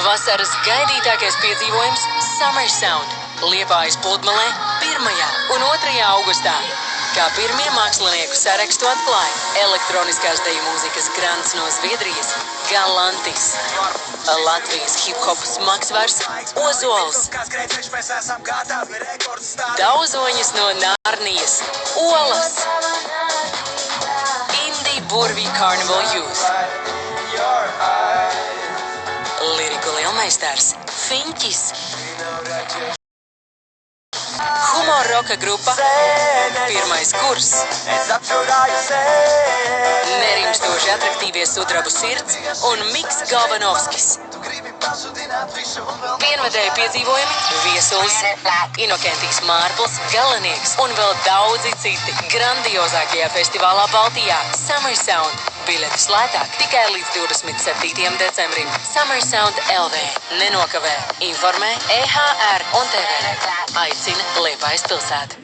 Vasaras gaidītākais piedzīvojums Summer Sound Liepājas pludmalē 1. un 2. augustā. Kā pirmie mākslinieku sarakstu atklāja elektroniskās deju mūzikas grants no Zviedrijas Galantis, Latvijas hip-hop smagsvars Ozols, Dauzoņas no Nārnijas Olas, Indie Burvī Carnival Youth, liriku lielmeistars Fiņķis, humor roka grupa Pirmais kurs, nerimstoši atraktīvie Sudrabu sirds un Miks Galvanovskis. Vienvedēju piedzīvojumi, viesulis, Inokentijs Mārpls, Galanieks un vēl daudzi citi grandiozākajā festivālā Baltijā Summer Sound. Biļetes lētāk tikai līdz 27. decembrim. Summer Sound LV. Nenokavē. Informē EHR un TV. Aicina Liepājas pilsētu.